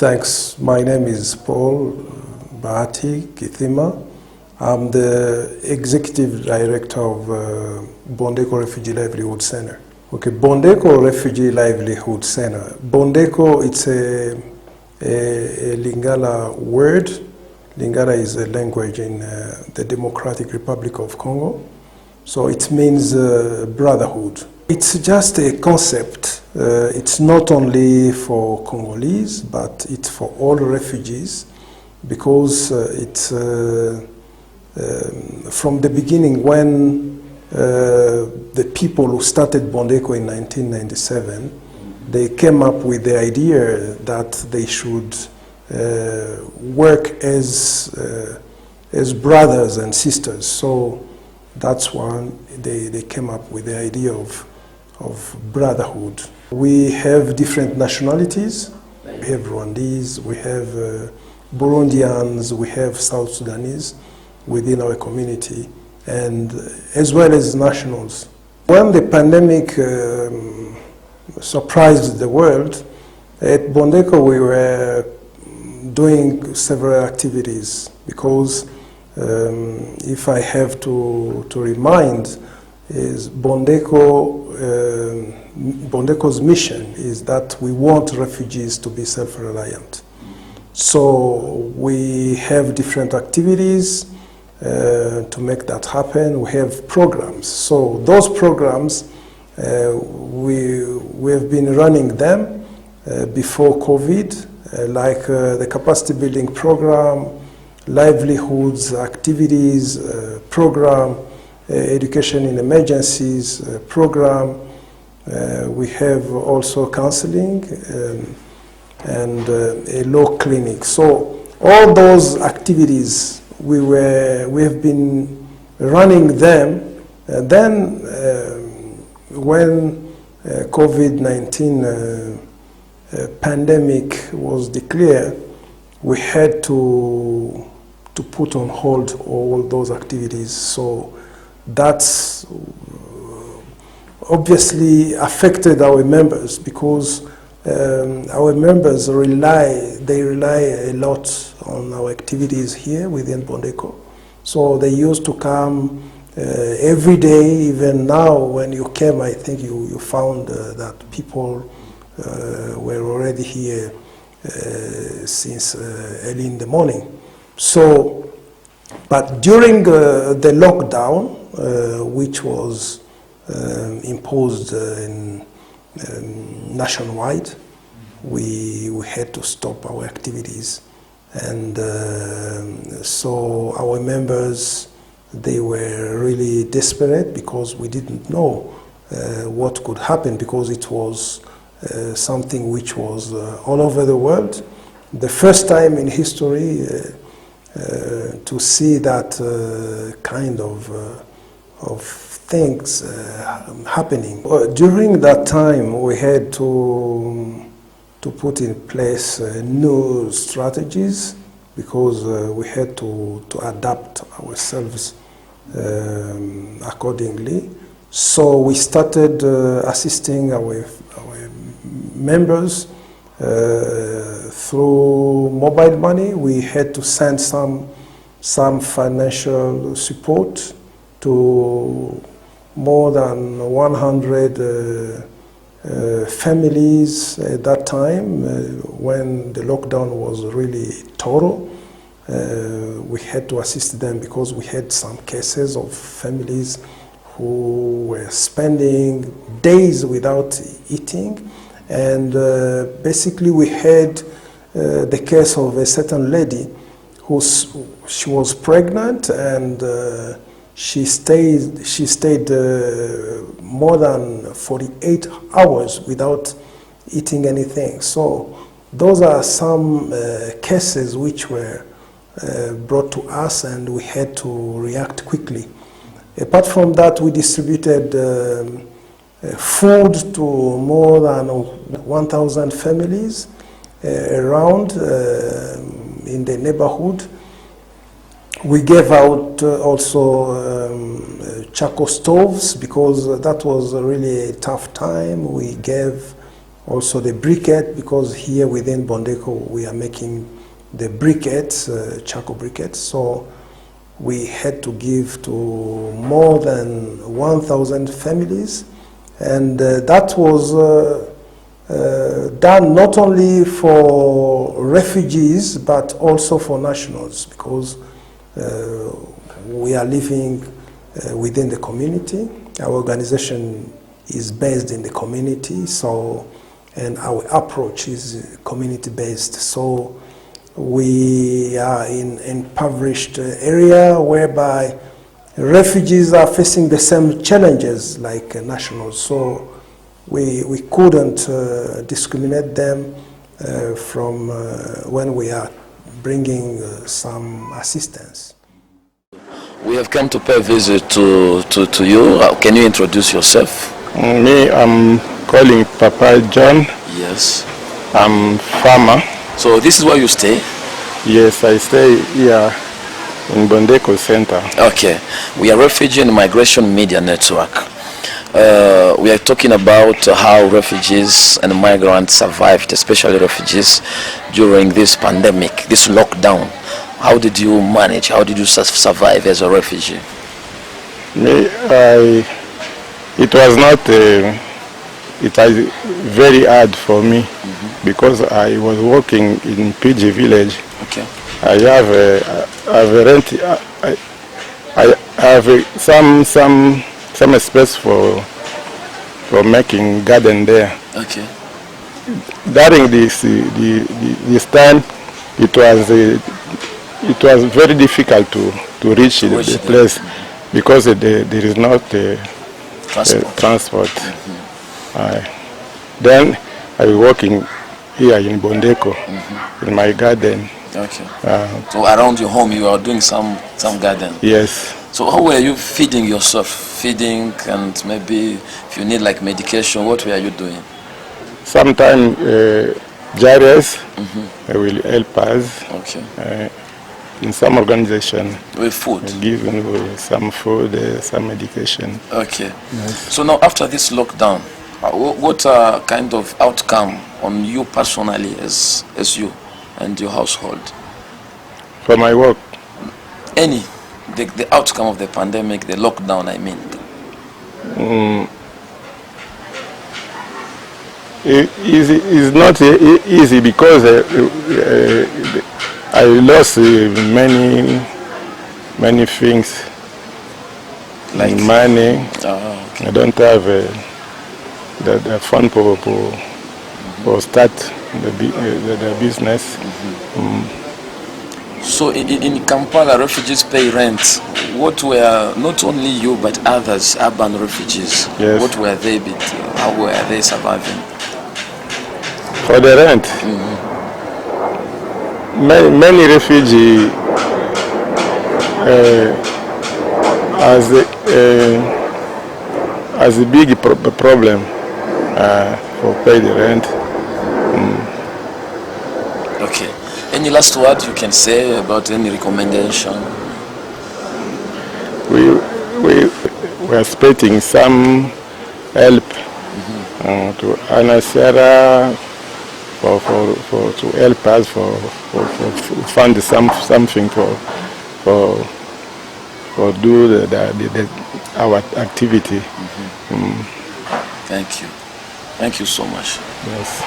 Thanks. My name is Paul Bahati Kithima. I'm the Executive Director of Bondeko Refugee Livelihood Center. Okay, Bondeko Refugee Livelihood Center. Bondeko, it's a Lingala word. Lingala is a language in the Democratic Republic of Congo. So it means brotherhood. It's just a concept. It's not only for Congolese, but it's for all refugees, because it's from the beginning when the people who started Bondeko in 1997, they came up with the idea that they should work as brothers and sisters. So that's when they came up with the idea of brotherhood. We have different nationalities. We have Rwandese, we have Burundians, we have South Sudanese within our community, and as well as nationals. When the pandemic surprised the world, at Bondeko we were doing several activities, because if I have to remind, is Bondeko's mission is that we want refugees to be self-reliant. So we have different activities to make that happen. We have programs. So those programs, we have been running them before COVID, like the capacity building program, livelihoods activities program, education in emergencies program. We have also counseling and a law clinic. So all those activities we have been running them. And then when COVID-19 pandemic was declared, we had to put on hold all those activities. So that's obviously affected our members, because our members rely a lot on our activities here within Bondeko. So they used to come every day. Even now, when you came, I think you found that people were already here since early in the morning. So, but during the lockdown, which was imposed nationwide, we had to stop our activities. And so our members, they were really desperate, because we didn't know what could happen, because it was something which was all over the world. The first time in history to see that kind of things happening. During that time, we had to put in place new strategies, because we had to adapt ourselves accordingly. So we started assisting our members through mobile money. We had to send some financial support to more than 100 families at that time, when the lockdown was really total. We had to assist them, because we had some cases of families who were spending days without eating. And basically we had the case of a certain lady she was pregnant, and she stayed more than 48 hours without eating anything. So those are some cases which were brought to us, and we had to react quickly. Apart from that, we distributed food to more than 1,000 families around in the neighborhood. We gave out also charcoal stoves, because that was really a tough time. We gave Also the briquette, because here within Bondeko we are making the briquettes, charcoal briquettes. So we had to give to more than 1,000 families, and that was done not only for refugees but also for nationals, because we are living within the community. Our organization is based in the community, so, and our approach is community-based. So we are in impoverished area whereby refugees are facing the same challenges like nationals. So we couldn't discriminate them from when we are bringing some assistance. We have come to pay a visit to you. Can you introduce yourself? Me, I'm calling Papa John. Yes. I'm farmer. So this is where you stay? Yes, I stay here in Bondeko Center. Okay. We are Refugee and Migration Media Network. We are talking about how refugees and migrants survived, especially refugees, during this pandemic, this lockdown. How did you manage? How did you survive as a refugee? Me, it was not, it was very hard for me because I was working in PG village. Okay. I have some space for making garden there. Okay. During this time, it was very difficult to reach the place because there is not transport. Then I was working here in Bondeko in my garden. Okay. So around your home you are doing some garden? Yes. So how were you feeding yourself? Feeding, and maybe if you need like medication, what were you doing? Sometimes Jarius will help us. Okay. In some organization. With food? Giving some food, some medication. Okay. Yes. So now after this lockdown, what kind of outcome on you personally as you and your household? For my work? The outcome of the pandemic, the lockdown, I mean. It's not easy because I lost many things, like money. Okay. I don't have the fund for start the business. So in Kampala, refugees pay rent. What were, not only you but others, urban refugees, yes, what were they, how were they surviving? For the rent? Many refugees has a big problem for pay the rent. Okay. Any last word you can say about any recommendation? We are expecting some help to Anasera to help us for fund something for do our activity. Thank you so much. Yes.